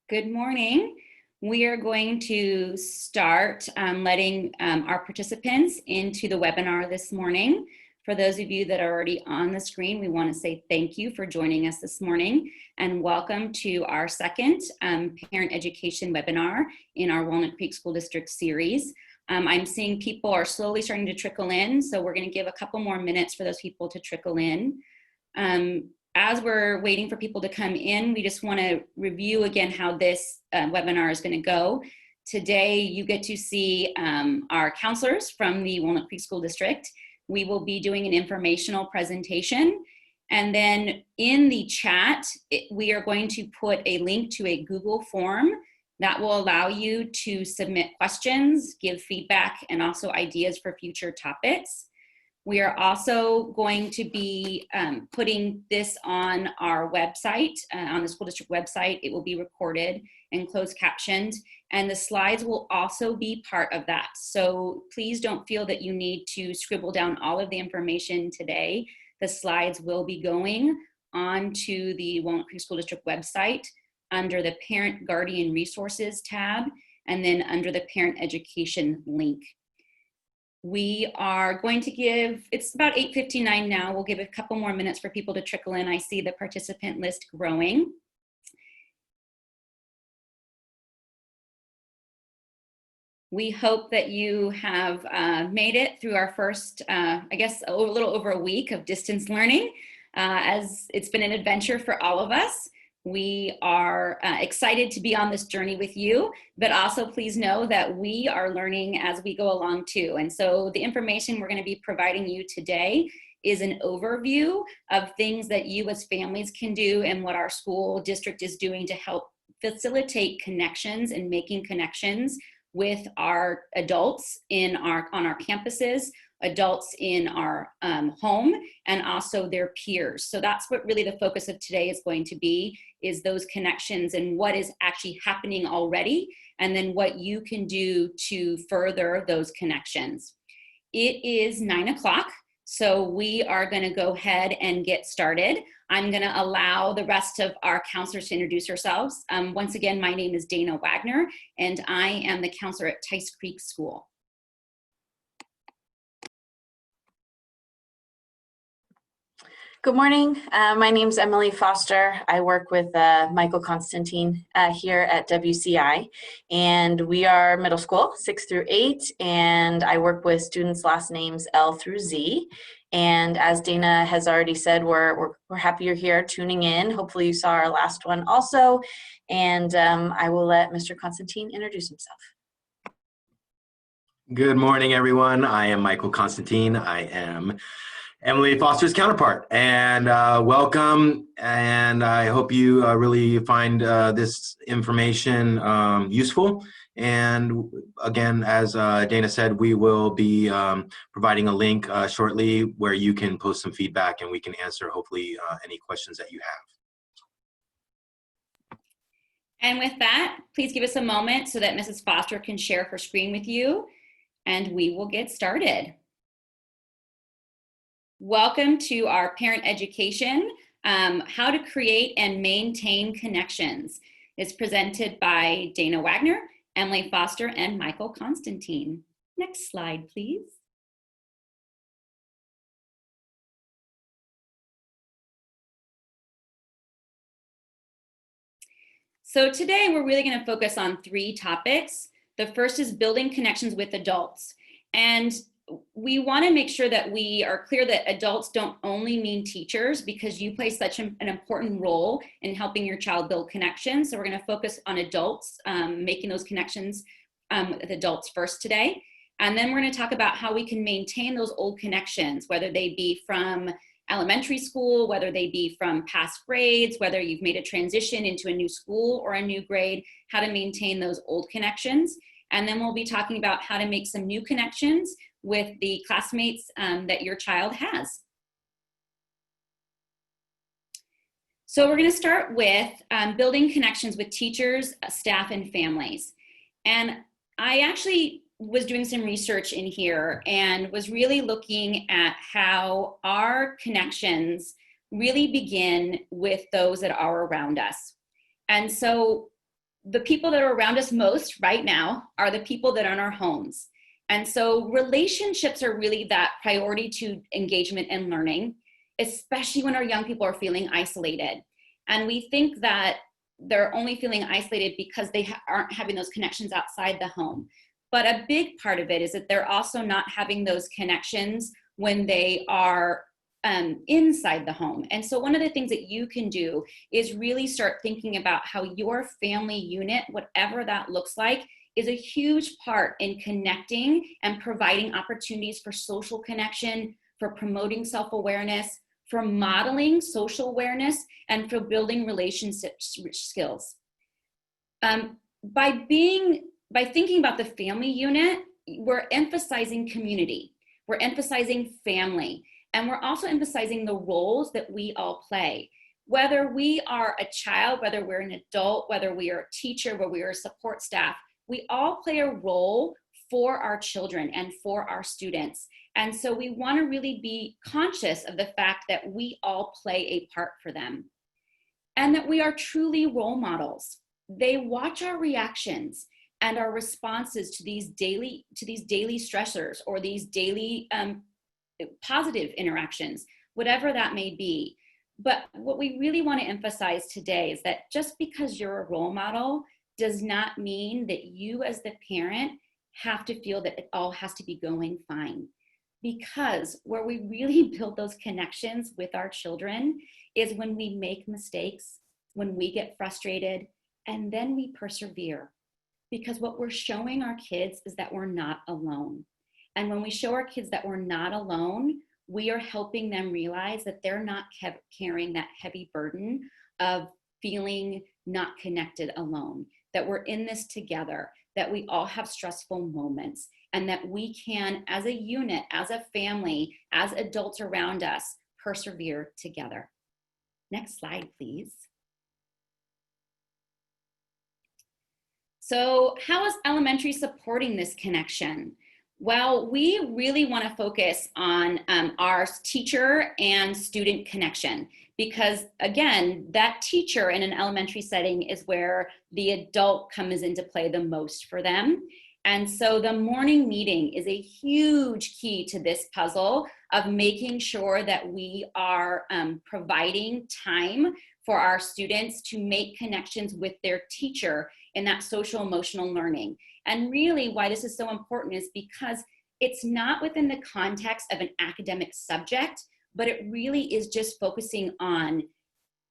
Good morning. We are going to start letting our participants into the webinar this morning. For those of you that are already on the screen, we want to say thank you for joining us this morning and welcome to our second parent education webinar in our Walnut Creek School District series. I'm seeing people are slowly starting to trickle in, so we're going to give a couple more minutes for those people to trickle in. As we're waiting for people to come in, we just want to review again how this webinar is going to go. Today, you get to see our counselors from the Walnut Creek School District. We will be doing an informational presentation. And then in the chat, we are going to put a link to a Google form that will allow you to submit questions, give feedback, and also ideas for future topics. We are also going to be putting this on our website, on the school district website. It will be recorded and closed captioned, and the slides will also be part of that. So please don't feel that you need to scribble down all of the information today. The slides will be going onto the Walnut Creek School District website under the Parent Guardian Resources tab, and then under the Parent Education link. We are going to give, it's about 8:59 now, we'll give a couple more minutes for people to trickle in. I see the participant list growing. We hope that you have made it through our first, I guess, a little over a week of distance learning, as it's been an adventure for all of us. We are excited to be on this journey with you, but also please know that we are learning as we go along too. And so the information we're going to be providing you today is an overview of things that you as families can do and what our school district is doing to help facilitate connections and making connections with our adults on our campuses, adults in our home, and also their peers. So that's what really the focus of today is going to be, is those connections and what is actually happening already, and then what you can do to further those connections. It is 9 o'clock, so we are going to go ahead and get started. I'm going to allow the rest of our counselors to introduce ourselves. Once again, my name is Dana Wagner, and I am the counselor at Tice Creek School. Good morning. My name is Emily Foster. I work with Michael Constantine here at WCI, and we are middle school, 6 through 8, and I work with students' last names L through Z. And as Dana has already said, we're happy you're here tuning in. Hopefully you saw our last one also, and I will let Mr. Constantine introduce himself. Good morning, everyone. I am Michael Constantine. I am Emily Foster's counterpart, and welcome, and I hope you really find this information useful. And again, as Dana said, we will be providing a link shortly where you can post some feedback and we can answer hopefully any questions that you have. And with that, please give us a moment so that Mrs. Foster can share her screen with you, and we will get started. Welcome to our parent education, how to create and maintain connections. It's presented by Dana Wagner, Emily Foster, and Michael Constantine. Next slide, please. So today we're really going to focus on 3 topics. The first is building connections with adults. And we want to make sure that we are clear that adults don't only mean teachers, because you play such an important role in helping your child build connections. So we're going to focus on adults, making those connections with adults first today. And then we're going to talk about how we can maintain those old connections, whether they be from elementary school, whether they be from past grades, whether you've made a transition into a new school or a new grade, how to maintain those old connections. And then we'll be talking about how to make some new connections with the classmates that your child has. So we're going to start with building connections with teachers, staff, and families. And I actually was doing some research in here and was really looking at how our connections really begin with those that are around us. And so the people that are around us most right now are the people that are in our homes. And so relationships are really that priority to engagement and learning, especially when our young people are feeling isolated. And we think that they're only feeling isolated because they aren't having those connections outside the home. But a big part of it is that they're also not having those connections when they are inside the home. And so one of the things that you can do is really start thinking about how your family unit, whatever that looks like, is a huge part in connecting and providing opportunities for social connection, for promoting self-awareness, for modeling social awareness, and for building relationship skills. By thinking about the family unit, we're emphasizing community, we're emphasizing family, and we're also emphasizing the roles that we all play. Whether we are a child, whether we're an adult, whether we are a teacher, whether we are a support staff, we all play a role for our children and for our students. And so we want to really be conscious of the fact that we all play a part for them and that we are truly role models. They watch our reactions and our responses to these daily stressors or these daily positive interactions, whatever that may be. But what we really want to emphasize today is that just because you're a role model does not mean that you as the parent have to feel that it all has to be going fine. Because where we really build those connections with our children is when we make mistakes, when we get frustrated, and then we persevere. Because what we're showing our kids is that we're not alone. And when we show our kids that we're not alone, we are helping them realize that they're not carrying that heavy burden of feeling not connected alone, that we're in this together, that we all have stressful moments, and that we can, as a unit, as a family, as adults around us, persevere together. Next slide, please. So how is elementary supporting this connection? Well, we really want to focus on our teacher and student connection because, again, that teacher in an elementary setting is where the adult comes into play the most for them. And so the morning meeting is a huge key to this puzzle of making sure that we are providing time for our students to make connections with their teacher in that social emotional learning. And really why this is so important is because it's not within the context of an academic subject, but it really is just focusing on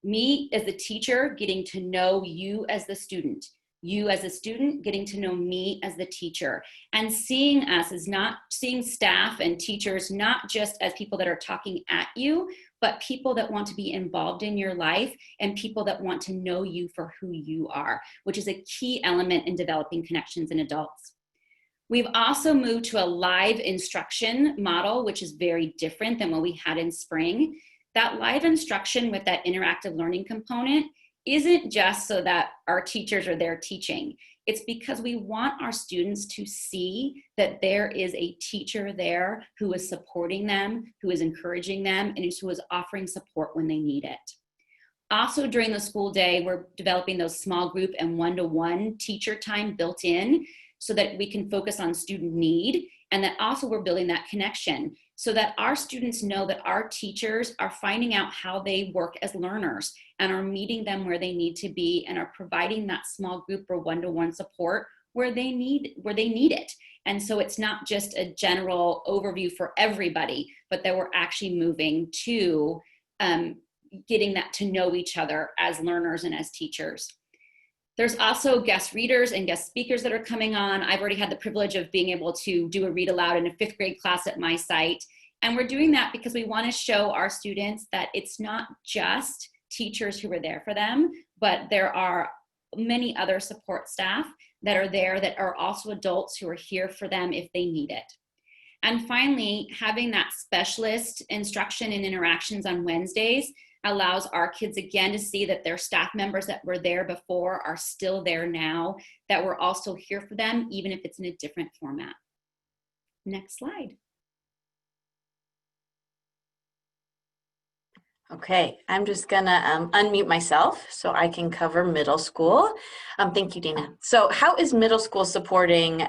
me as the teacher getting to know you as the student, you as a student getting to know me as the teacher, and seeing us as not seeing staff and teachers not just as people that are talking at you, but people that want to be involved in your life and people that want to know you for who you are, which is a key element in developing connections in adults. We've also moved to a live instruction model, which is very different than what we had in spring. That live instruction with that interactive learning component isn't just so that our teachers are there teaching. It's because we want our students to see that there is a teacher there who is supporting them, who is encouraging them, and who is offering support when they need it. Also during the school day, we're developing those small group and one-to-one teacher time built in so that we can focus on student need, and that also we're building that connection so that our students know that our teachers are finding out how they work as learners and are meeting them where they need to be and are providing that small group or one-to-one support where they need it. And so it's not just a general overview for everybody, but that we're actually moving to getting that to know each other as learners and as teachers. There's also guest readers and guest speakers that are coming on. I've already had the privilege of being able to do a read aloud in a 5th grade class at my site. And we're doing that because we want to show our students that it's not just teachers who are there for them, but there are many other support staff that are there that are also adults who are here for them if they need it. And finally, having that specialist instruction and interactions on Wednesdays allows our kids again to see that their staff members that were there before are still there now, that we're also here for them, even if it's in a different format. Next slide. Okay, I'm just gonna unmute myself so I can cover middle school. Thank you, Dana. So how is middle school supporting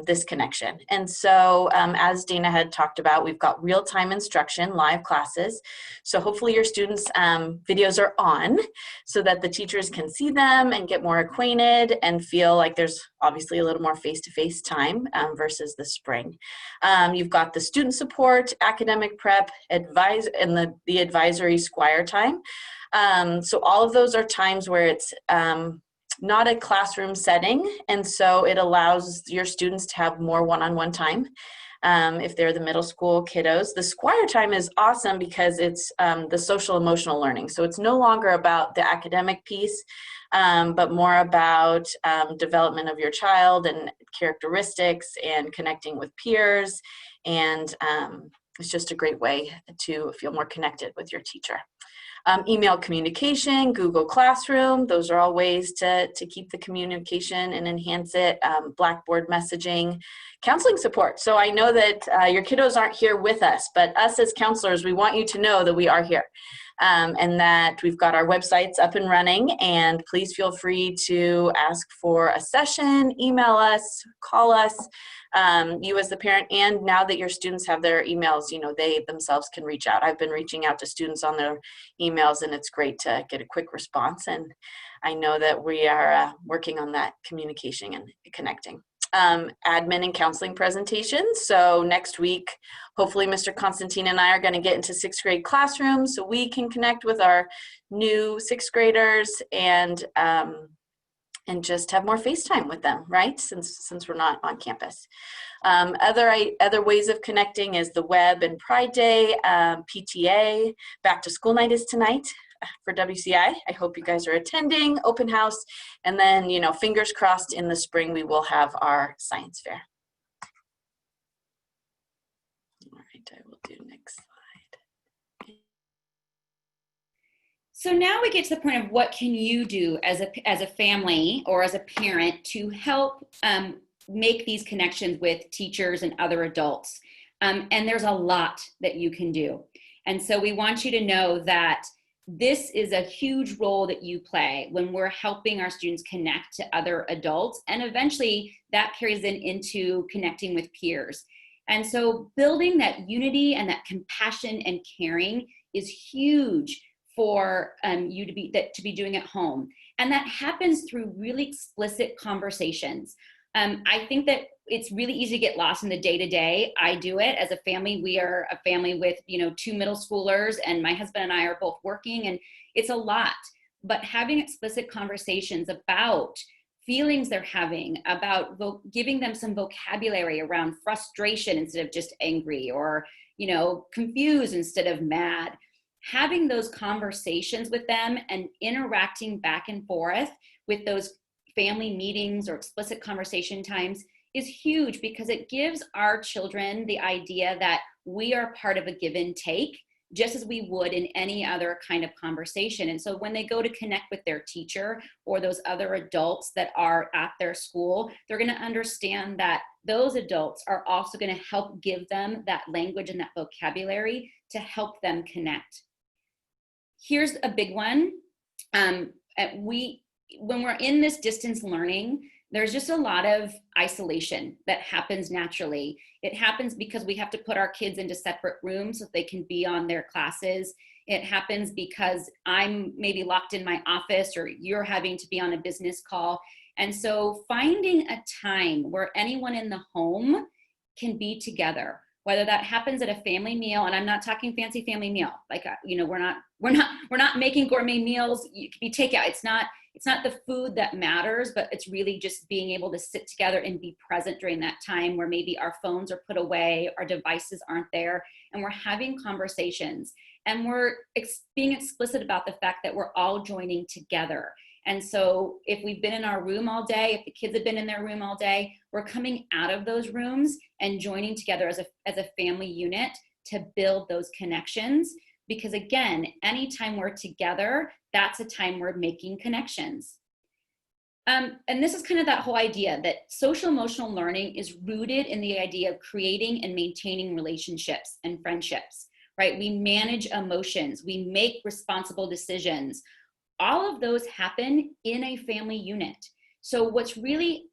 this connection? And so as Dana had talked about, we've got real-time instruction, live classes. So hopefully your students' videos are on so that the teachers can see them and get more acquainted and feel like there's obviously a little more face-to-face time versus the spring. You've got the student support, academic prep, advise, and the advisory squire time. So all of those are times where it's not a classroom setting, and so it allows your students to have more one-on-one time. If they're the middle school kiddos. The squire time is awesome because it's the social emotional learning. So it's no longer about the academic piece, but more about development of your child and characteristics and connecting with peers. And it's just a great way to feel more connected with your teacher. Email communication, Google Classroom, those are all ways to keep the communication and enhance it. Blackboard messaging, counseling support. So I know that your kiddos aren't here with us, but us as counselors, we want you to know that we are here. And that we've got our websites up and running, and please feel free to ask for a session, email us, call us, you as the parent, and now that your students have their emails, you know, they themselves can reach out. I've been reaching out to students on their emails, and it's great to get a quick response, and I know that we are working on that communication and connecting. Admin and counseling presentations. So next week, hopefully Mr. Constantine and I are going to get into 6th grade classrooms so we can connect with our new 6th graders and just have more FaceTime with them, right? Since we're not on campus. Other ways of connecting is the web and Pride Day, PTA, back to school night is tonight for WCI. I hope you guys are attending, open house, and then, you know, fingers crossed in the spring we will have our science fair. All right, I will do next slide. So now we get to the point of what can you do as a family or as a parent to help make these connections with teachers and other adults. And there's a lot that you can do. And so we want you to know that this is a huge role that you play when we're helping our students connect to other adults, and eventually that carries into connecting with peers. And so building that unity and that compassion and caring is huge for you to be doing at home. And that happens through really explicit conversations. I think that it's really easy to get lost in the day-to-day. I do it as a family. We are a family with, you know, 2 middle schoolers, and my husband and I are both working, and it's a lot. But having explicit conversations about feelings they're having, about giving them some vocabulary around frustration instead of just angry, or, you know, confused instead of mad. Having those conversations with them and interacting back and forth with those family meetings or explicit conversation times is huge, because it gives our children the idea that we are part of a give and take, just as we would in any other kind of conversation. And so when they go to connect with their teacher or those other adults that are at their school, they're going to understand that those adults are also going to help give them that language and that vocabulary to help them connect. Here's a big one. When we're in this distance learning, there's just a lot of isolation that happens naturally. It happens because we have to put our kids into separate rooms so they can be on their classes. It happens because I'm maybe locked in my office, or you're having to be on a business call. And so finding a time where anyone in the home can be together, whether that happens at a family meal, and I'm not talking fancy family meal, like, you know, we're not making gourmet meals. You can be takeout. It's not the food that matters, but it's really just being able to sit together and be present during that time where maybe our phones are put away, our devices aren't there, and we're having conversations. And we're being explicit about the fact that we're all joining together. And so if we've been in our room all day, if the kids have been in their room all day, we're coming out of those rooms and joining together as a family unit to build those connections. Because again, anytime we're together, that's a time we're making connections. And this is kind of that whole idea that social emotional learning is rooted in the idea of creating and maintaining relationships and friendships. right? We manage emotions, we make responsible decisions. All of those happen in a family unit. So what's really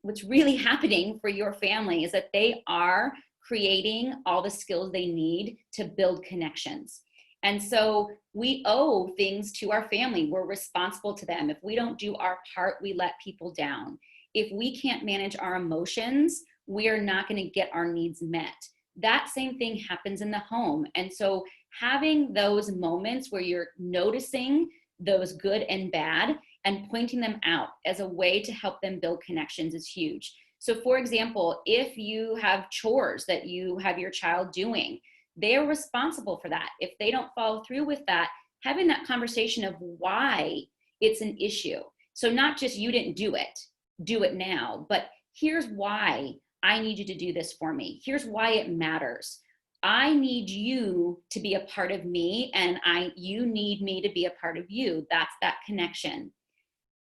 happening for your family is that they are creating all the skills they need to build connections. And so we owe things to our family. We're responsible to them. If we don't do our part, we let people down. If we can't manage our emotions, we are not going to get our needs met. That same thing happens in the home. And so having those moments where you're noticing those good and bad and pointing them out as a way to help them build connections is huge. So for example, if you have chores that you have your child doing, they're responsible for that. If they don't follow through with that, having that conversation of why it's an issue. So not just you didn't do it now, but here's why I need you to do this for me. Here's why it matters. I need you to be a part of me, and you need me to be a part of you. That's that connection.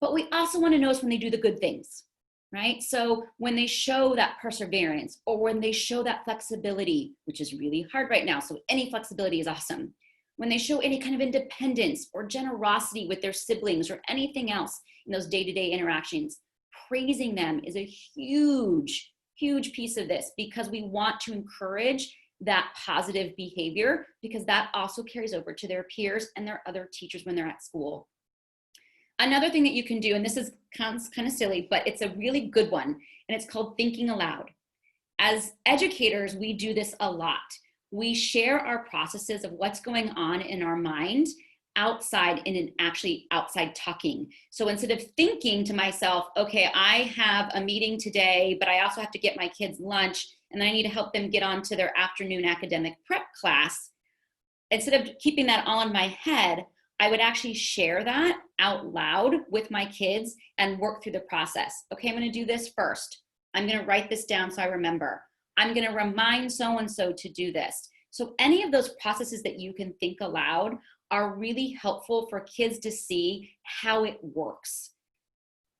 But we also want to notice when they do the good things, right? So when they show that perseverance, or when they show that flexibility, which is really hard right now, so any flexibility is awesome. When they show any kind of independence or generosity with their siblings or anything else in those day-to-day interactions, praising them is a huge piece of this, because we want to encourage that positive behavior, because that also carries over to their peers and their other teachers when they're at school. Another thing that you can do, and this sounds kind of silly, but it's a really good one, and it's called thinking aloud. As educators, we do this a lot. We share our processes of what's going on in our mind outside outside talking. So instead of thinking to myself, okay, I have a meeting today, but I also have to get my kids lunch, and then I need to help them get on to their afternoon academic prep class. Instead of keeping that all in my head, I would actually share that out loud with my kids and work through the process. Okay, I'm going to do this first. I'm going to write this down so I remember. I'm going to remind so-and-so to do this. So any of those processes that you can think aloud are really helpful for kids to see how it works.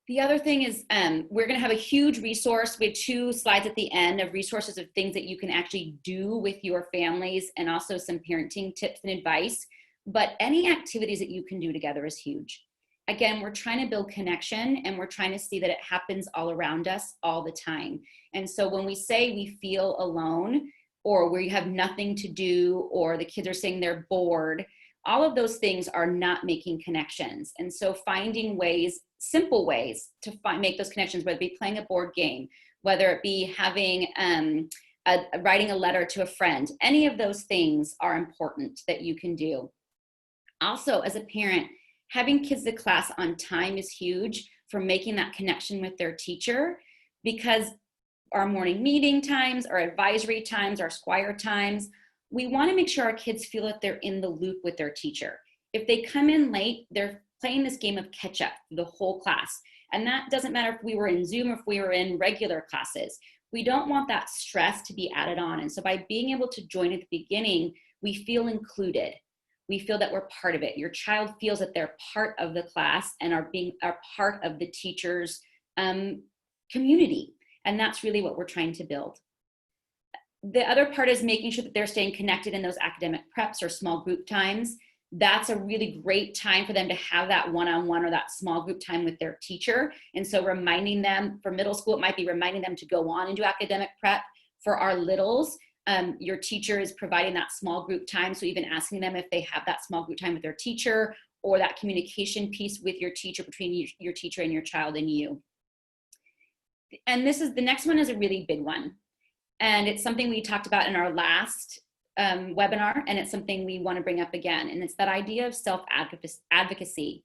The other thing is we're going to have a huge resource. We have 2 slides at the end of resources of things that you can actually do with your families, and also some parenting tips and advice. But any activities that you can do together is huge. Again, we're trying to build connection, and we're trying to see that it happens all around us all the time. And so when we say we feel alone, or where you have nothing to do, or the kids are saying they're bored, all of those things are not making connections. And so finding ways, simple ways to make those connections, whether it be playing a board game, whether it be having writing a letter to a friend, any of those things are important that you can do. Also, as a parent, having kids to class on time is huge for making that connection with their teacher, because our morning meeting times, our advisory times, our Squire times, we want to make sure our kids feel that they're in the loop with their teacher. If they come in late, they're playing this game of catch up the whole class. And that doesn't matter if we were in Zoom or if we were in regular classes. We don't want that stress to be added on. And so by being able to join at the beginning, we feel included. We feel that we're part of it. Your child feels that they're part of the class and are part of the teacher's community. And that's really what we're trying to build. The other part is making sure that they're staying connected in those academic preps or small group times. That's a really great time for them to have that one-on-one or that small group time with their teacher. And so reminding them, for middle school, it might be reminding them to go on and do academic prep. For our littles, your teacher is providing that small group time. So even asking them if they have that small group time with their teacher, or that communication piece with your teacher, between your teacher and your child and you. And the next one is a really big one. And it's something we talked about in our last webinar, and it's something we want to bring up again. And it's that idea of self-advocacy.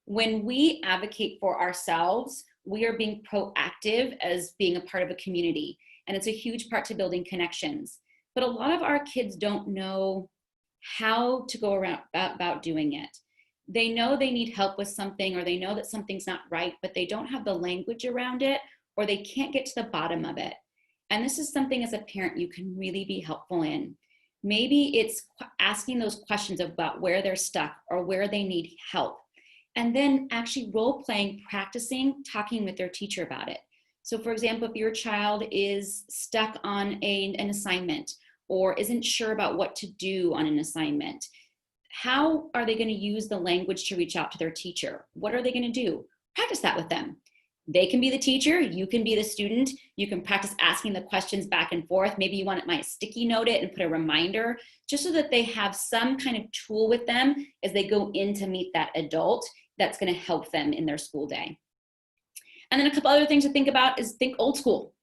When we advocate for ourselves, we are being proactive as being a part of a community. And it's a huge part to building connections. But a lot of our kids don't know how to go around about doing it. They know they need help with something, or they know that something's not right, but they don't have the language around it, or they can't get to the bottom of it. And this is something as a parent you can really be helpful in. Maybe it's asking those questions about where they're stuck or where they need help. And then actually role playing, practicing, talking with their teacher about it. So for example, if your child is stuck on an assignment, or isn't sure about what to do on an assignment, how are they going to use the language to reach out to their teacher? What are they going to do? Practice that with them. They can be the teacher, you can be the student. You can practice asking the questions back and forth. Maybe you might sticky note it and put a reminder, just so that they have some kind of tool with them as they go in to meet that adult that's going to help them in their school day. And then a couple other things to think about is think old school.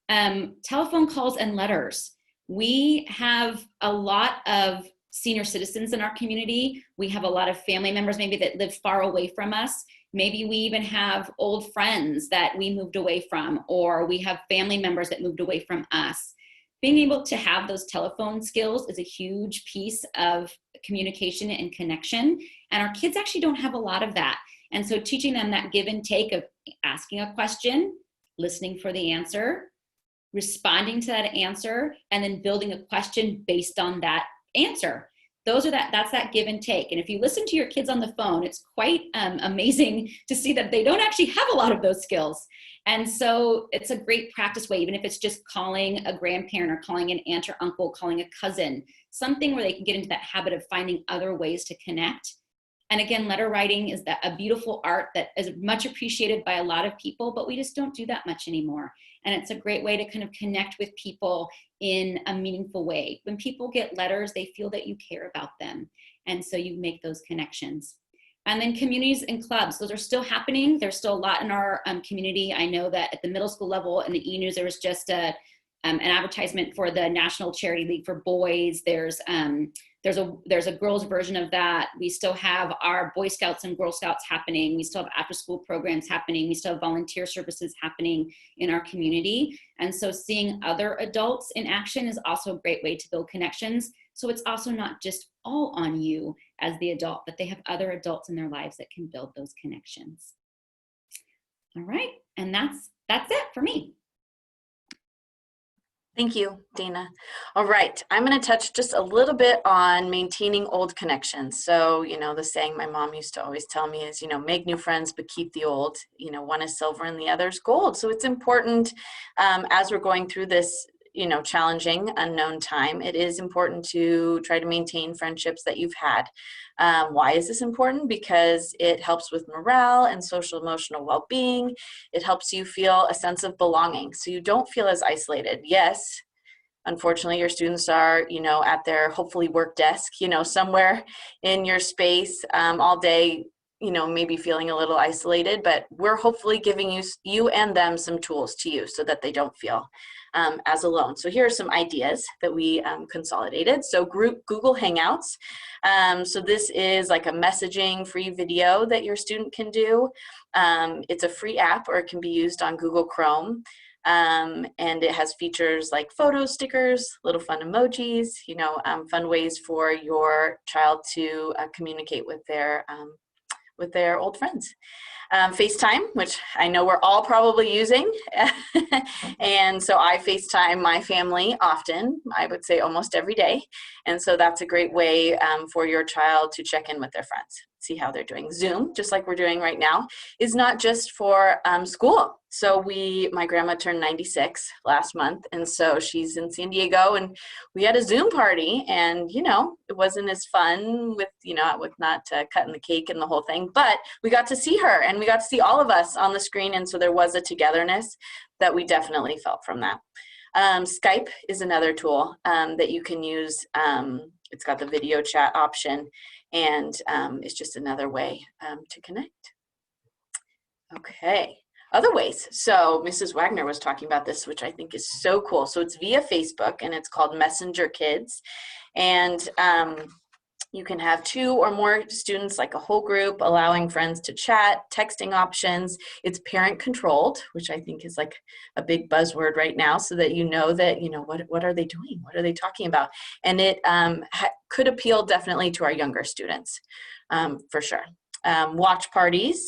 Telephone calls and letters. We have a lot of senior citizens in our community. We have a lot of family members maybe that live far away from us. Maybe we even have old friends that we moved away from, or we have family members that moved away from us. Being able to have those telephone skills is a huge piece of communication and connection. And our kids actually don't have a lot of that. And so teaching them that give and take of asking a question, listening for the answer, responding to that answer, and then building a question based on that answer. That's that give and take. And if you listen to your kids on the phone, it's quite amazing to see that they don't actually have a lot of those skills. And so it's a great practice way, even if it's just calling a grandparent or calling an aunt or uncle, calling a cousin, something where they can get into that habit of finding other ways to connect. And again, letter writing is a beautiful art that is much appreciated by a lot of people, but we just don't do that much anymore. And it's a great way to kind of connect with people in a meaningful way. When people get letters, they feel that you care about them. And so you make those connections. And then communities and clubs, those are still happening. There's still a lot in our community. I know that at the middle school level in the e-news, there was just an advertisement for the National Charity League for Boys. There's a girls version of that. We still have our Boy Scouts and Girl Scouts happening. We still have after school programs happening. We still have volunteer services happening in our community. And so seeing other adults in action is also a great way to build connections. So it's also not just all on you as the adult, but they have other adults in their lives that can build those connections. All right, and that's it for me. Thank you, Dana. All right, I'm going to touch just a little bit on maintaining old connections. So, the saying my mom used to always tell me is, make new friends, but keep the old. One is silver and the other is gold. So it's important as we're going through this, challenging, unknown time, it is important to try to maintain friendships that you've had. Why is this important? Because it helps with morale and social emotional well-being. It helps you feel a sense of belonging, so you don't feel as isolated. Yes, unfortunately, your students are, at their hopefully work desk, somewhere in your space all day, maybe feeling a little isolated, but we're hopefully giving you and them some tools to use so that they don't feel as alone. So here are some ideas that we consolidated. So Google Hangouts. So this is like a messaging free video that your student can do. It's a free app, or it can be used on Google Chrome. And it has features like photo stickers, little fun emojis, fun ways for your child to communicate with their old friends. FaceTime, which I know we're all probably using. And so I FaceTime my family often, I would say almost every day. And so that's a great way for your child to check in with their friends, see how they're doing. Zoom, just like we're doing right now, is not just for school. So my grandma turned 96 last month, and so she's in San Diego, and we had a Zoom party, and it wasn't as fun with not cutting the cake and the whole thing, but we got to see her, and we got to see all of us on the screen, and so there was a togetherness that we definitely felt from that. Skype is another tool that you can use. It's got the video chat option, and it's just another way to connect. Okay. Other ways. So Mrs. Wagner was talking about this, which I think is so cool. So it's via Facebook, and it's called Messenger Kids. And you can have 2 or more students, like a whole group, allowing friends to chat, texting options. It's parent controlled, which I think is like a big buzzword right now, so that that, what are they doing? What are they talking about? And it could appeal definitely to our younger students, for sure. Watch parties,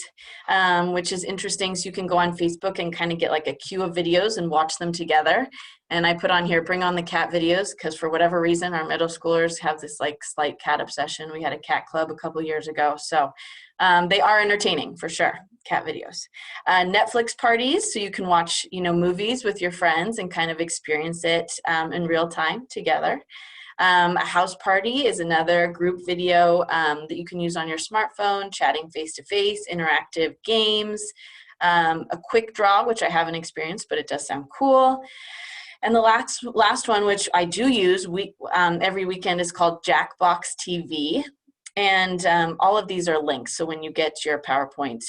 which is interesting. So you can go on Facebook and kind of get like a queue of videos and watch them together. And I put on here, bring on the cat videos, because for whatever reason, our middle schoolers have this like slight cat obsession. We had a cat club a couple years ago. So they are entertaining for sure, cat videos. Netflix parties, so you can watch, movies with your friends and kind of experience it in real time together. A house party is another group video that you can use on your smartphone, chatting face-to-face, interactive games, a quick draw, which I haven't experienced, but it does sound cool. And the last one, which I do use every weekend, is called Jackbox TV. And all of these are links. So when you get your PowerPoint,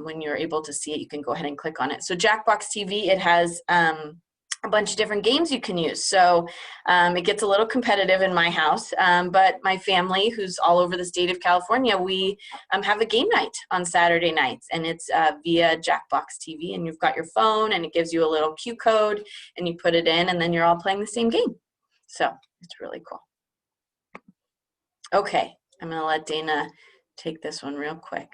when you're able to see it, you can go ahead and click on it. So Jackbox TV, it has a bunch of different games you can use. So it gets a little competitive in my house, but my family, who's all over the state of California, we have a game night on Saturday nights, and it's via Jackbox TV, and you've got your phone, and it gives you a little Q code, and you put it in, and then you're all playing the same game. So it's really cool. Okay, I'm gonna let Dana take this one real quick.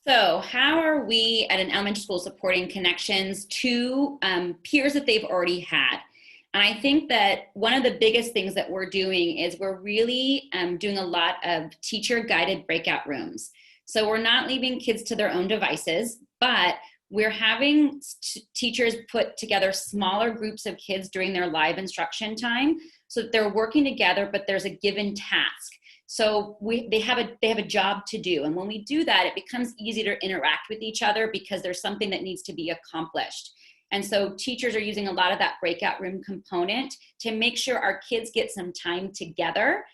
So how are we at an elementary school supporting connections to peers that they've already had? And I think that one of the biggest things that we're doing is we're really doing a lot of teacher-guided breakout rooms. So we're not leaving kids to their own devices, but we're having teachers put together smaller groups of kids during their live instruction time so that they're working together, but there's a given task. So they have a job to do. And when we do that, it becomes easy to interact with each other because there's something that needs to be accomplished. And so teachers are using a lot of that breakout room component to make sure our kids get some time together.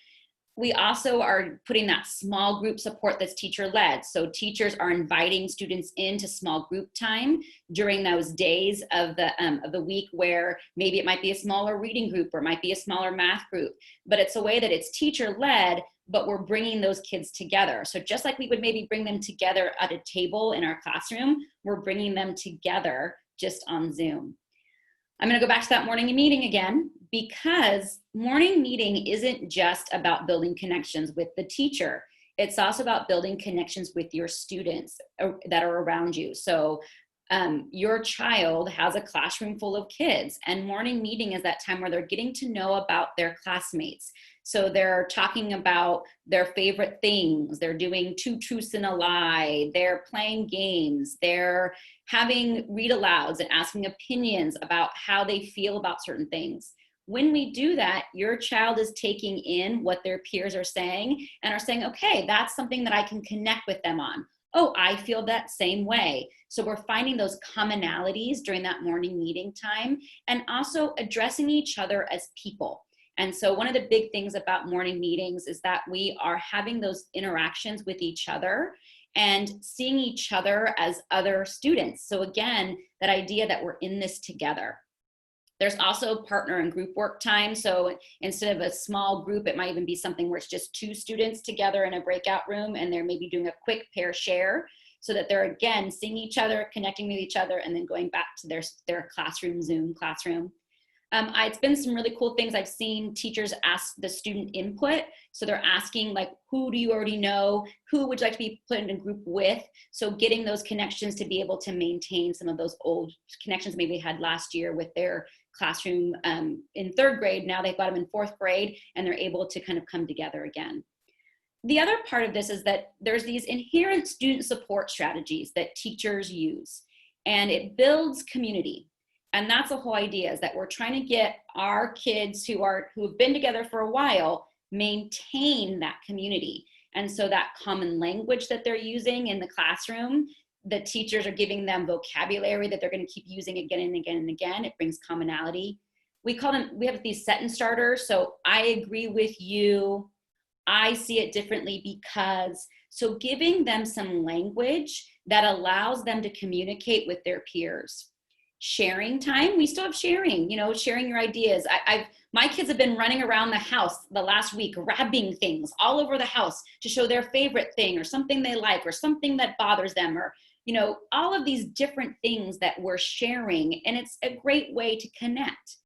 We also are putting that small group support that's teacher led. So teachers are inviting students into small group time during those days of the week where maybe it might be a smaller reading group or it might be a smaller math group, but it's a way that it's teacher led, but we're bringing those kids together. So just like we would maybe bring them together at a table in our classroom, we're bringing them together just on Zoom. I'm gonna go back to that morning meeting again, because morning meeting isn't just about building connections with the teacher. It's also about building connections with your students that are around you. So your child has a classroom full of kids, and morning meeting is that time where they're getting to know about their classmates. So they're talking about their favorite things. They're doing 2 truths and a lie. They're playing games. They're having read alouds and asking opinions about how they feel about certain things. When we do that, your child is taking in what their peers are saying and are saying, okay, that's something that I can connect with them on. Oh, I feel that same way. So we're finding those commonalities during that morning meeting time, and also addressing each other as people. And so one of the big things about morning meetings is that we are having those interactions with each other and seeing each other as other students. So again, that idea that we're in this together. There's also partner and group work time. So instead of a small group, it might even be something where it's just 2 students together in a breakout room, and they're maybe doing a quick pair share so that they're, again, seeing each other, connecting with each other, and then going back to their classroom, Zoom classroom. It's been some really cool things. I've seen teachers ask the student input. So they're asking, like, who do you already know? Who would you like to be put in a group with? So getting those connections to be able to maintain some of those old connections maybe they had last year with their classroom in 3rd grade. Now they've got them in 4th grade, and they're able to kind of come together again. The other part of this is that there's these inherent student support strategies that teachers use, and it builds community. And that's the whole idea, is that we're trying to get our kids who have been together for a while, maintain that community. And so that common language that they're using in the classroom, the teachers are giving them vocabulary that they're going to keep using again and again and again. It brings commonality. We have these sentence starters. So I agree with you. I see it differently because. So giving them some language that allows them to communicate with their peers. Sharing time, we still have sharing, sharing your ideas. My kids have been running around the house the last week, grabbing things all over the house to show their favorite thing or something they like or something that bothers them, or, all of these different things that we're sharing. And it's a great way to connect.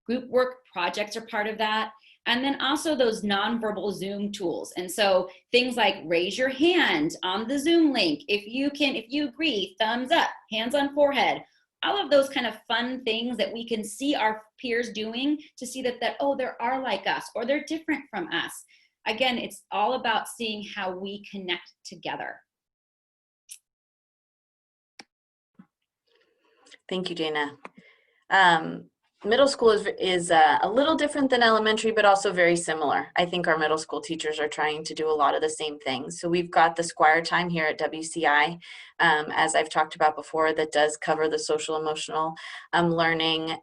Group work projects are part of that. And then also those nonverbal Zoom tools. And so things like raise your hand on the Zoom link. If you agree, thumbs up, hands on forehead. all of those kind of fun things that we can see our peers doing, to see that oh, they are like us, or they're different from us. Again, it's all about seeing how we connect together. Thank you, Dana. Middle school is a little different than elementary, but also very similar. I think our middle school teachers are trying to do a lot of the same things. So we've got the Squire time here at WCI, as I've talked about before, that does cover the social emotional learning.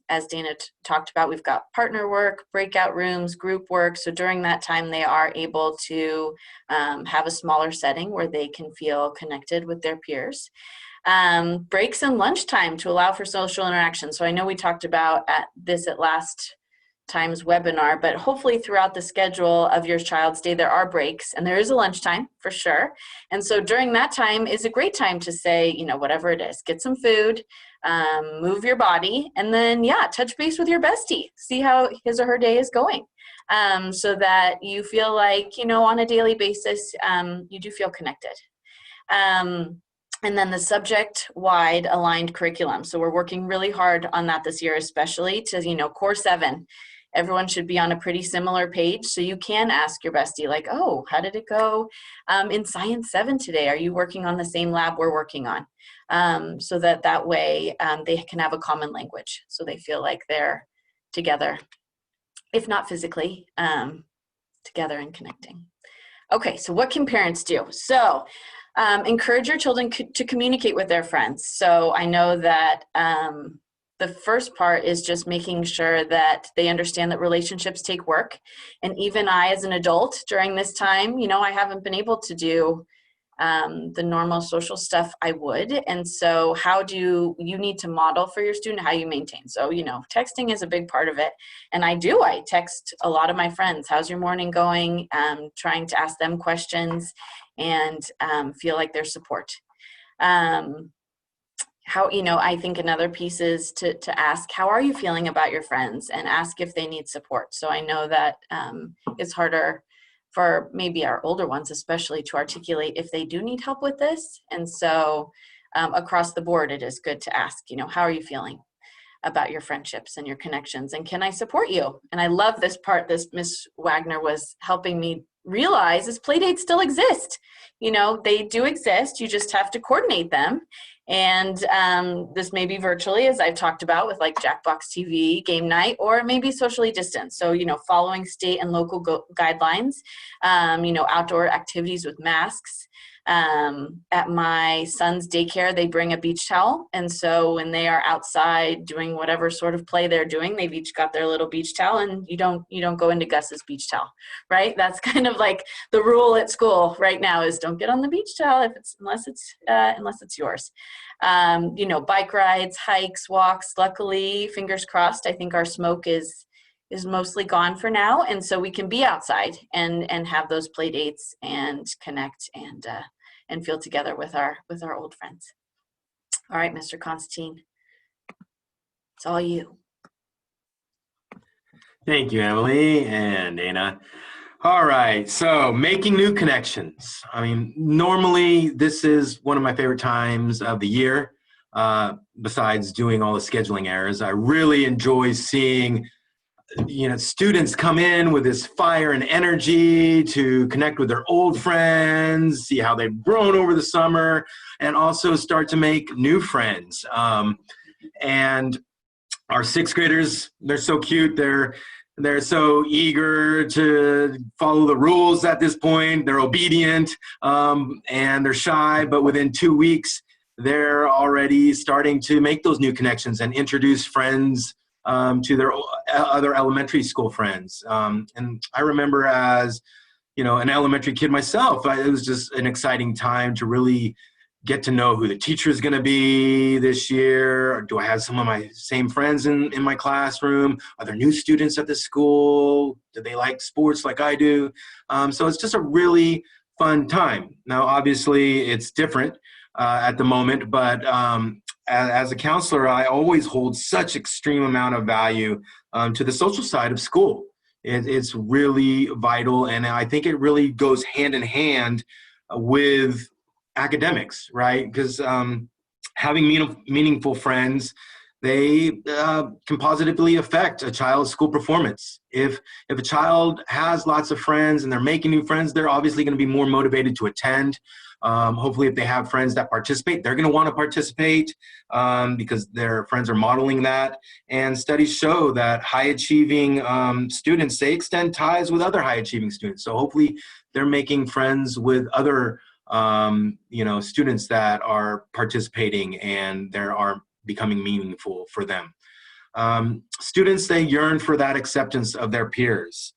As Dana talked about, we've got partner work, breakout rooms, group work. So during that time, they are able to have a smaller setting where they can feel connected with their peers. Breaks and lunchtime to allow for social interaction. So I know we talked about this at last time's webinar, but hopefully throughout the schedule of your child's day, there are breaks and there is a lunchtime for sure. And so during that time is a great time to say, you know, whatever it is, get some food, move your body, and then, yeah, touch base with your bestie, see how his or her day is going. So that you feel like, you know, on a daily basis, you do feel connected. And then the subject-wide aligned curriculum. So we're working really hard on that this year, especially to, you know, Core 7. Everyone should be on a pretty similar page. So you can ask your bestie, like, oh, how did it go in Science 7 today? Are you working on the same lab we're working on? So that way they can have a common language. So they feel like they're together, if not physically, together and connecting. Okay, so what can parents do? So encourage your children to communicate with their friends. So I know that the first part is just making sure that they understand that relationships take work. And even I, as an adult during this time, you know, I haven't been able to do the normal social stuff I would. And so how do you need to model for your student how you maintain? So, you know, texting is a big part of it. And I text a lot of my friends, how's your morning going? Trying to ask them questions and feel like there's support. You know, I think another piece is to ask, how are you feeling about your friends, and ask if they need support. So I know that it's harder for maybe our older ones, especially, to articulate if they do need help with this. And so across the board, it is good to ask, you know, how are you feeling about your friendships and your connections, and can I support you? And I love this part, this Miss Wagner was helping me realize, is playdates still exist. You know, they do exist, you just have to coordinate them. And this may be virtually, as I've talked about, with like Jackbox TV, game night, or maybe socially distanced. So, you know, following state and local guidelines, you know, outdoor activities with masks. At my son's daycare, they bring a beach towel. And so when they are outside doing whatever sort of play they're doing, they've each got their little beach towel, and you don't go into Gus's beach towel, right? That's kind of like the rule at school right now, is don't get on the beach towel unless it's yours. You know, bike rides, hikes, walks. Luckily, fingers crossed, I think our smoke is mostly gone for now, and so we can be outside and have those play dates and connect and feel together with our old friends. All right, Mr. Constantine, it's all you. Thank you, Emily and Dana. All right, so making new connections. I mean, normally this is one of my favorite times of the year, besides doing all the scheduling errors. I really enjoy seeing, you know, students come in with this fire and energy to connect with their old friends, see how they've grown over the summer, and also start to make new friends. And our sixth graders, they're so cute. They're so eager to follow the rules at this point. They're obedient, and they're shy, but within 2 weeks, they're already starting to make those new connections and introduce friends to their other elementary school friends. And I remember, as, you know, an elementary kid myself, it was just an exciting time to really get to know who the teacher is going to be this year. Or do I have some of my same friends in my classroom? Are there new students at the school? Do they like sports like I do? So it's just a really fun time. Now, obviously, it's different at the moment, but as a counselor, I always hold such extreme amount of value to the social side of school. It's really vital, and I think it really goes hand in hand with academics, right? Because having meaningful friends, they can positively affect a child's school performance. If a child has lots of friends and they're making new friends, they're obviously going to be more motivated to attend. Hopefully, if they have friends that participate, they're going to want to participate because their friends are modeling that. And studies show that high-achieving students, they extend ties with other high-achieving students. So hopefully, they're making friends with other students that are participating and there are becoming meaningful for them. Students, they yearn for that acceptance of their peers.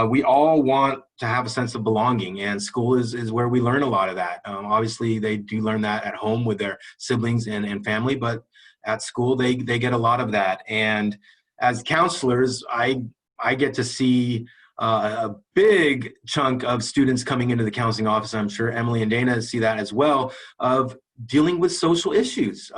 We all want to have a sense of belonging, and school is where we learn a lot of that. Obviously, they do learn that at home with their siblings and family, but at school, they get a lot of that. And as counselors, I get to see a big chunk of students coming into the counseling office. I'm sure Emily and Dana see that as well, of dealing with social issues.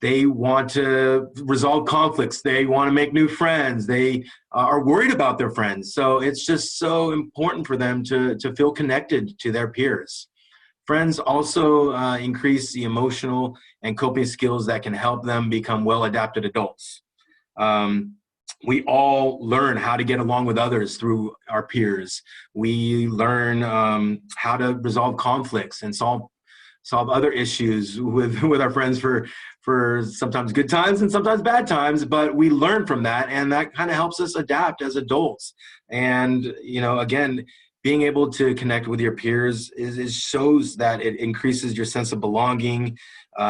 They want to resolve conflicts. They want to make new friends. They are worried about their friends. So it's just so important for them to feel connected to their peers. Friends also increase the emotional and coping skills that can help them become well-adapted adults. We all learn how to get along with others through our peers. We learn how to resolve conflicts and solve other issues with our friends for sometimes good times and sometimes bad times, but we learn from that, and that kind of helps us adapt as adults. And again, being able to connect with your peers shows that it increases your sense of belonging,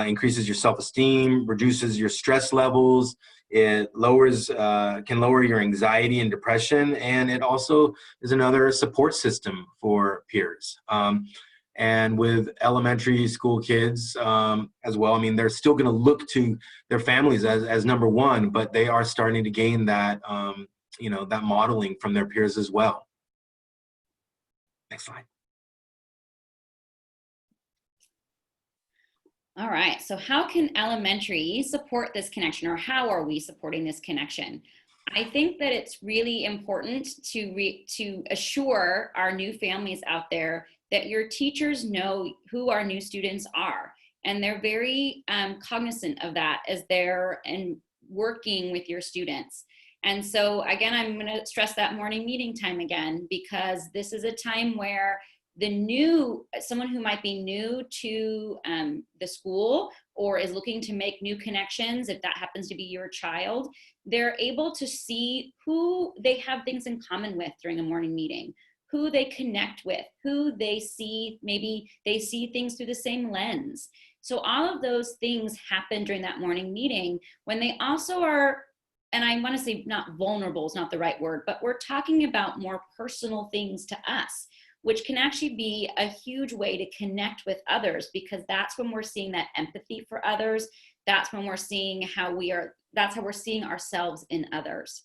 increases your self-esteem, reduces your stress levels. It can lower your anxiety and depression, and it also is another support system for peers. And with elementary school kids as well, I mean, they're still going to look to their families as number one, but they are starting to gain that, that modeling from their peers as well. Next slide. All right, so how can elementary support this connection, or how are we supporting this connection? I think that it's really important to assure our new families out there that your teachers know who our new students are, and they're very cognizant of that as they're working with your students. And so again, I'm going to stress that morning meeting time again, because this is a time where someone who might be new to the school or is looking to make new connections, if that happens to be your child, they're able to see who they have things in common with during a morning meeting, who they connect with, who they see, maybe they see things through the same lens. So all of those things happen during that morning meeting when they also are, and I want to say not vulnerable is not the right word, but we're talking about more personal things to us, which can actually be a huge way to connect with others, because that's when we're seeing that empathy for others. That's when we're seeing that's how we're seeing ourselves in others.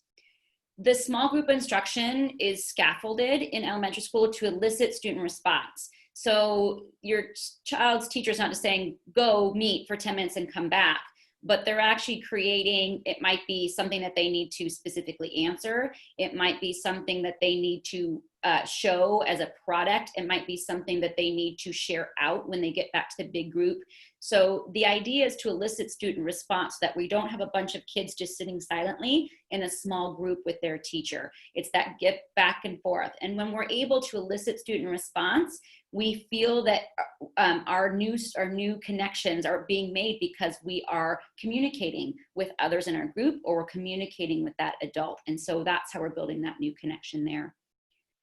The small group instruction is scaffolded in elementary school to elicit student response. So your child's teacher is not just saying, go meet for 10 minutes and come back, but they're actually creating, it might be something that they need to specifically answer. It might be something that they need to show as a product. It might be something that they need to share out when they get back to the big group. So the idea is to elicit student response so that we don't have a bunch of kids just sitting silently in a small group with their teacher. It's that get back and forth. And when we're able to elicit student response, we feel that our new connections are being made because we are communicating with others in our group, or we're communicating with that adult. And so that's how we're building that new connection there.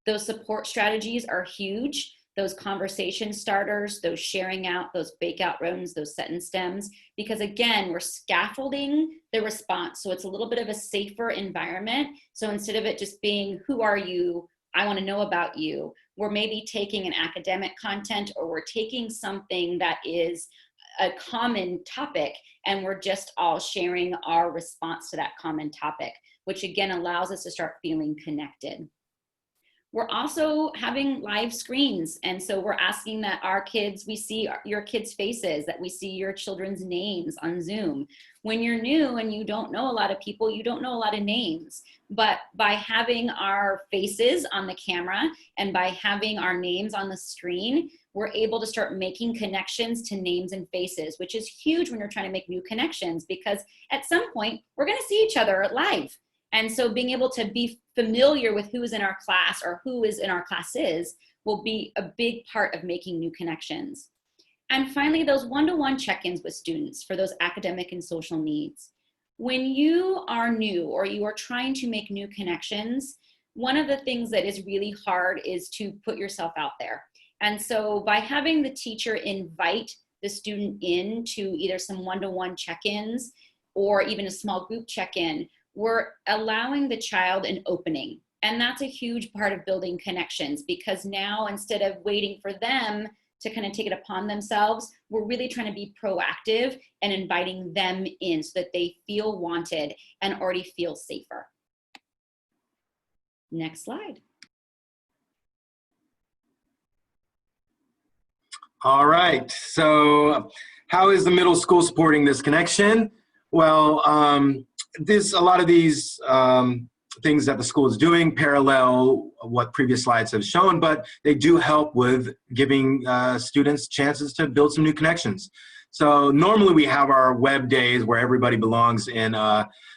Those support strategies are huge. Those conversation starters, those sharing out, those bake out rooms, those sentence stems, because again, we're scaffolding the response. So it's a little bit of a safer environment. So instead of it just being, who are you? I want to know about you. We're maybe taking an academic content, or we're taking something that is a common topic, and we're just all sharing our response to that common topic, which again allows us to start feeling connected. We're also having live screens. And so we're asking that our kids, we see your kids' faces, that we see your children's names on Zoom. When you're new and you don't know a lot of people, you don't know a lot of names. But by having our faces on the camera and by having our names on the screen, we're able to start making connections to names and faces, which is huge when you're trying to make new connections, because at some point we're going to see each other live. And so being able to be familiar with who's in our class or who is in our classes will be a big part of making new connections. And finally, those one-to-one check-ins with students for those academic and social needs. When you are new or you are trying to make new connections, one of the things that is really hard is to put yourself out there. And so by having the teacher invite the student in to either some one-to-one check-ins or even a small group check-in, we're allowing the child an opening. And that's a huge part of building connections, because now instead of waiting for them to kind of take it upon themselves, we're really trying to be proactive and inviting them in so that they feel wanted and already feel safer. Next slide. All right, so how is the middle school supporting this connection? Well, a lot of these things that the school is doing parallel what previous slides have shown, but they do help with giving students chances to build some new connections. So normally we have our web days where everybody belongs in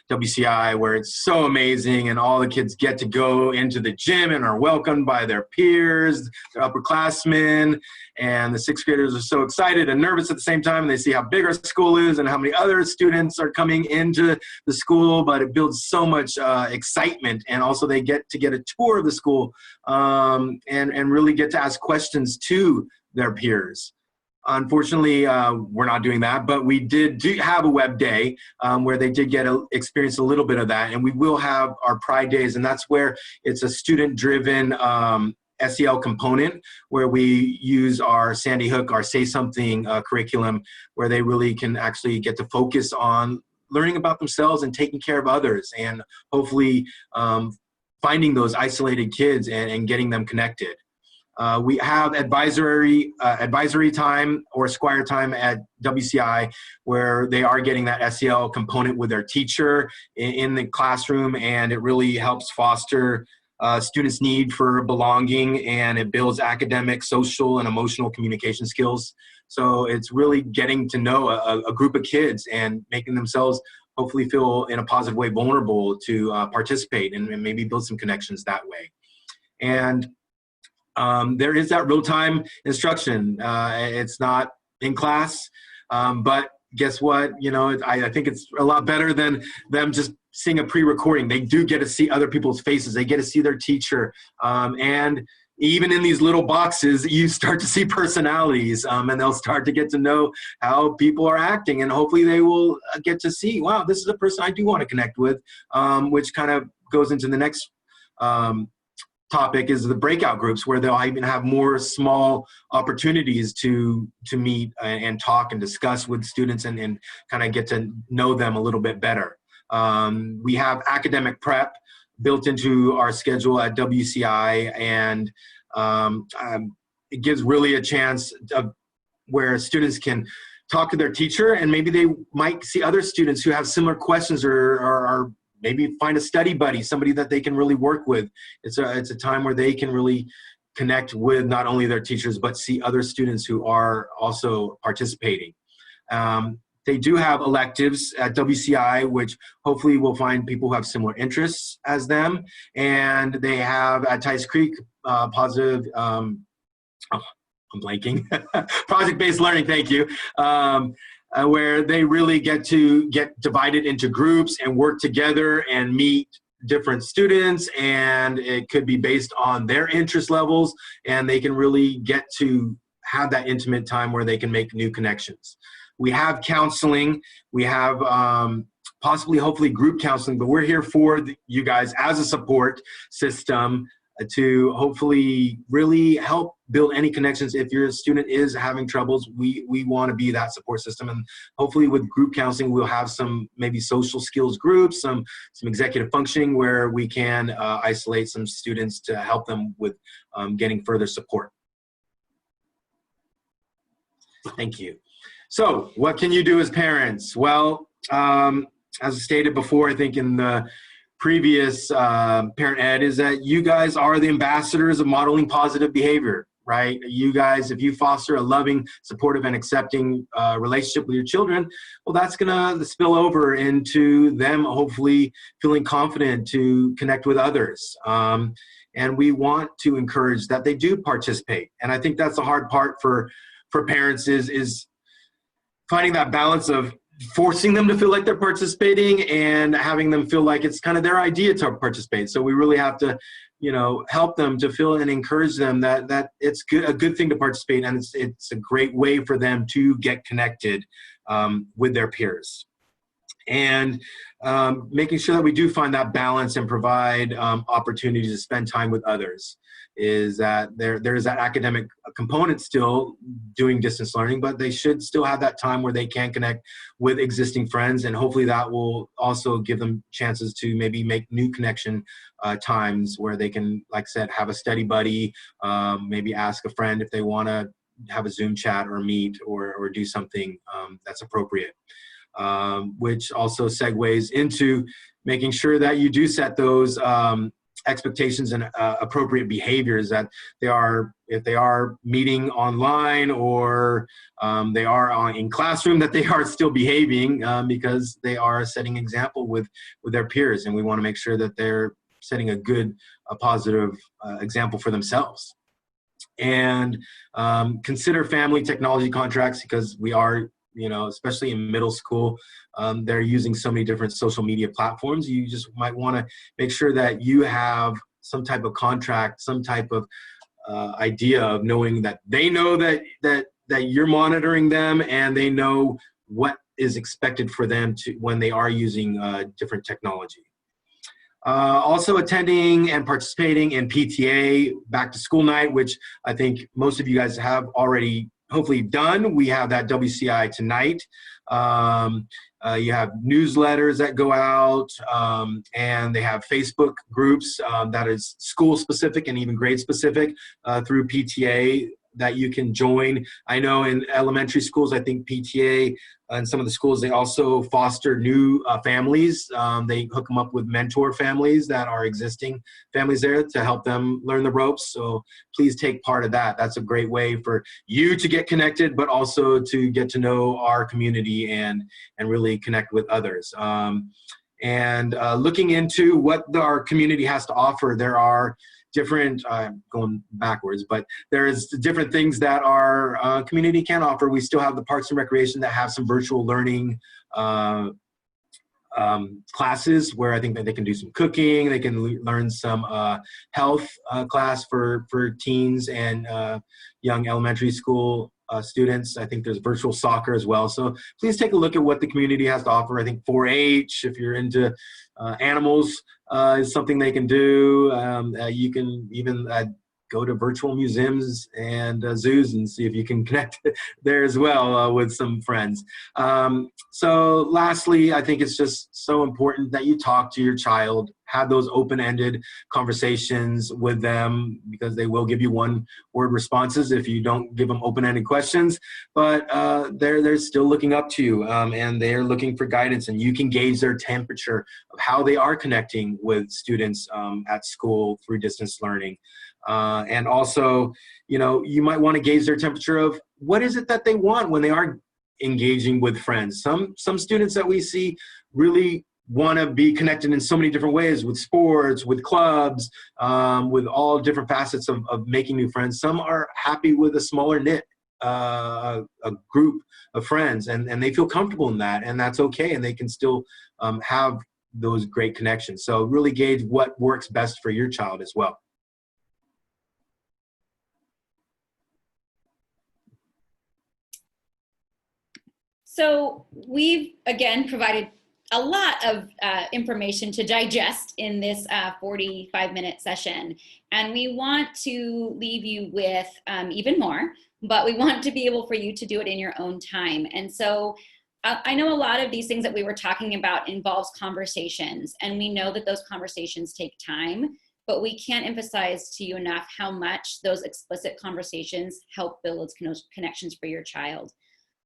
WCI, where it's so amazing and all the kids get to go into the gym and are welcomed by their peers, their upperclassmen, and the sixth graders are so excited and nervous at the same time, and they see how big our school is and how many other students are coming into the school, but it builds so much excitement, and also they get to get a tour of the school and really get to ask questions to their peers. Unfortunately, we're not doing that, but we did have a web day where they did experience a little bit of that, and we will have our Pride Days, and that's where it's a student-driven SEL component where we use our Sandy Hook, our Say Something curriculum, where they really can actually get to focus on learning about themselves and taking care of others, and hopefully finding those isolated kids and getting them connected. We have advisory time or Squire time at WCI, where they are getting that SEL component with their teacher in the classroom, and it really helps foster students' need for belonging, and it builds academic, social, and emotional communication skills. So it's really getting to know a group of kids and making themselves hopefully feel in a positive way vulnerable to participate and maybe build some connections that way. And there is that real-time instruction. It's not in class, but guess what? You know, I think it's a lot better than them just seeing a pre-recording. They do get to see other people's faces. They get to see their teacher. And even in these little boxes, you start to see personalities, and they'll start to get to know how people are acting. And hopefully they will get to see, wow, this is a person I do want to connect with, which kind of goes into the next topic is the breakout groups, where they'll even have more small opportunities to meet and talk and discuss with students and kind of get to know them a little bit better. We have academic prep built into our schedule at WCI, and it gives really a chance of where students can talk to their teacher, and maybe they might see other students who have similar questions or maybe find a study buddy, somebody that they can really work with. It's a time where they can really connect with not only their teachers, but see other students who are also participating. They do have electives at WCI, which hopefully will find people who have similar interests as them. And they have at Tice Creek positive, I'm blanking, project-based learning, thank you. Where they really get to get divided into groups and work together and meet different students, and it could be based on their interest levels, and they can really get to have that intimate time where they can make new connections. We have counseling, we have possibly, hopefully group counseling, but we're here for you guys as a support system to hopefully really help build any connections. If your student is having troubles, we want to be that support system. And hopefully with group counseling, we'll have some maybe social skills groups, some executive functioning where we can isolate some students to help them with getting further support. Thank you. So what can you do as parents? Well, as stated before, I think in the previous parent ed, is that you guys are the ambassadors of modeling positive behavior, right? You guys, if you foster a loving, supportive, and accepting relationship with your children, well, that's gonna spill over into them hopefully feeling confident to connect with others. And we want to encourage that they do participate. And I think that's the hard part for parents is finding that balance of forcing them to feel like they're participating and having them feel like it's kind of their idea to participate. So we really have to, you know, help them to feel and encourage them that it's a good thing to participate, and it's a great way for them to get connected with their peers. And making sure that we do find that balance and provide opportunities to spend time with others. Is that there's that academic component still doing distance learning, but they should still have that time where they can connect with existing friends, and hopefully that will also give them chances to maybe make new connection times where they can, like I said, have a study buddy, maybe ask a friend if they want to have a Zoom chat or meet or do something that's appropriate. Which also segues into making sure that you do set those expectations and appropriate behaviors, that they are, if they are meeting online or they are in classroom, that they are still behaving because they are setting example with their peers, and we want to make sure that they're setting a positive example for themselves. And consider family technology contracts, because we are, you know, especially in middle school, they're using so many different social media platforms. You just might want to make sure that you have some type of contract, some type of idea of knowing that they know that you're monitoring them, and they know what is expected for them to when they are using different technology. Also attending and participating in PTA back to school night, which I think most of you guys have already hopefully done. We have that WCI tonight. You have newsletters that go out, and they have Facebook groups that is school specific and even grade specific through PTA that you can join. I know in elementary schools, I think PTA and some of the schools, they also foster new families. They hook them up with mentor families that are existing families there to help them learn the ropes. So please take part of that. That's a great way for you to get connected, but also to get to know our community and really connect with others. And looking into what our community has to offer, there are different, going backwards, but there's different things that our community can offer. We still have the Parks and Recreation that have some virtual learning classes where I think that they can do some cooking, they can learn some health class for teens and young elementary school students. I think there's virtual soccer as well. So please take a look at what the community has to offer. I think 4-H, if you're into animals, is something they can do. You can even go to virtual museums and zoos and see if you can connect there as well with some friends. So lastly, I think it's just so important that you talk to your child, have those open-ended conversations with them, because they will give you one-word responses if you don't give them open-ended questions. But they're still looking up to you, and they're looking for guidance, and you can gauge their temperature of how they are connecting with students at school through distance learning. And also, you know, you might want to gauge their temperature of what is it that they want when they are engaging with friends. Some students that we see really want to be connected in so many different ways, with sports, with clubs, with all different facets of making new friends. Some are happy with a smaller knit a group of friends, and they feel comfortable in that, and that's okay, and they can still have those great connections. So really gauge what works best for your child as well. So we've, again, provided a lot of information to digest in this 45-minute session. And we want to leave you with even more, but we want to be able for you to do it in your own time. And so I know a lot of these things that we were talking about involves conversations, and we know that those conversations take time, but we can't emphasize to you enough how much those explicit conversations help build those connections for your child.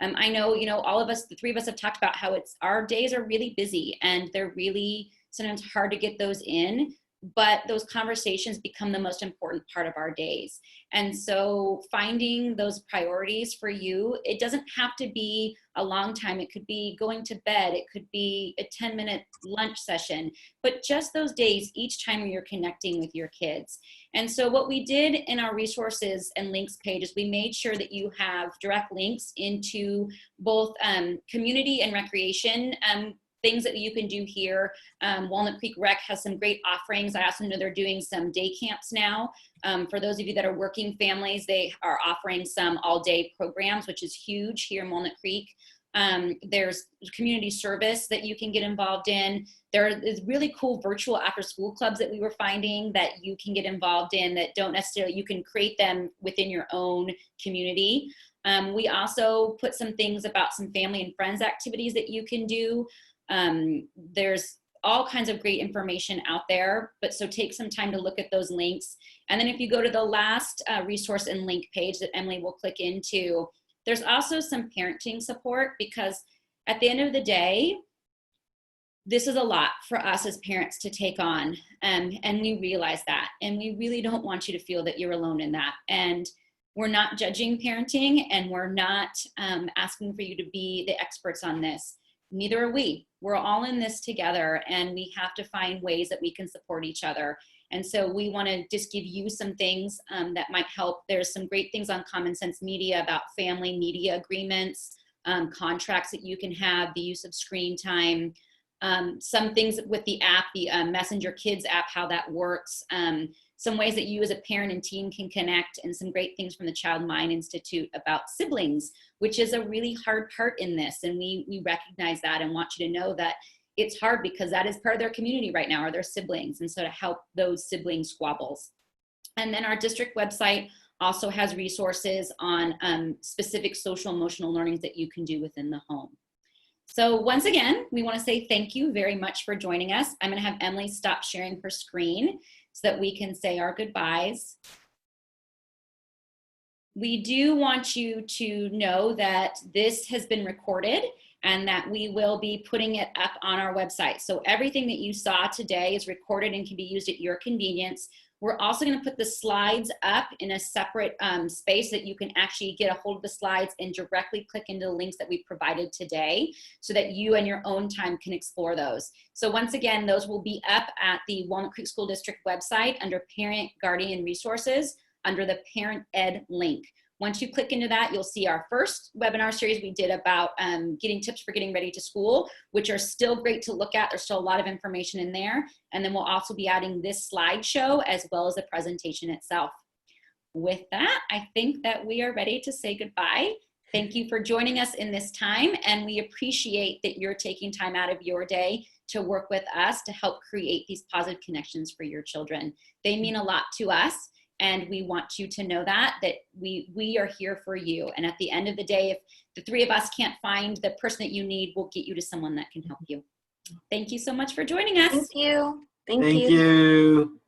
I know, all of us, the three of us have talked about how our days are really busy and they're really sometimes hard to get those in, but those conversations become the most important part of our days. And so finding those priorities for you, it doesn't have to be a long time. It could be going to bed. It could be a 10-minute lunch session, but just those days each time you're connecting with your kids. And so what we did in our resources and links page is we made sure that you have direct links into both community and recreation things that you can do here. Walnut Creek Rec has some great offerings. I also know they're doing some day camps now. For those of you that are working families, they are offering some all-day programs, which is huge here in Walnut Creek. There's community service that you can get involved in. There is really cool virtual after-school clubs that we were finding that you can get involved in that don't necessarily, you can create them within your own community. We also put some things about some family and friends activities that you can do. There's all kinds of great information out there, but so take some time to look at those links. And then if you go to the last resource and link page that Emily will click into, there's also some parenting support, because at the end of the day, this is a lot for us as parents to take on, and we realize that, and we really don't want you to feel that you're alone in that. And we're not judging parenting, and we're not asking for you to be the experts on this. Neither are we. We're all in this together, and we have to find ways that we can support each other. And so we want to just give you some things that might help. There's some great things on Common Sense Media about family media agreements, contracts that you can have, the use of screen time, some things with the app, the Messenger Kids app, how that works, some ways that you as a parent and teen can connect, and some great things from the Child Mind Institute about siblings, which is a really hard part in this. And we recognize that and want you to know that it's hard, because that is part of their community right now, are their siblings. And so to help those sibling squabbles. And then our district website also has resources on specific social emotional learnings that you can do within the home. So once again, we want to say thank you very much for joining us. I'm going to have Emily stop sharing her screen so that we can say our goodbyes. We do want you to know that this has been recorded and that we will be putting it up on our website. So everything that you saw today is recorded and can be used at your convenience. We're also going to put the slides up in a separate space that you can actually get a hold of the slides and directly click into the links that we provided today, so that you and your own time can explore those. So once again, those will be up at the Walnut Creek School District website under Parent Guardian Resources under the Parent Ed link. Once you click into that, you'll see our first webinar series we did about getting tips for getting ready to school, which are still great to look at. There's still a lot of information in there. And then we'll also be adding this slideshow as well as the presentation itself. With that, I think that we are ready to say goodbye. Thank you for joining us in this time, and we appreciate that you're taking time out of your day to work with us to help create these positive connections for your children. They mean a lot to us. And we want you to know that we are here for you. And at the end of the day, if the three of us can't find the person that you need, we'll get you to someone that can help you. Thank you so much for joining us. Thank you. Thank you.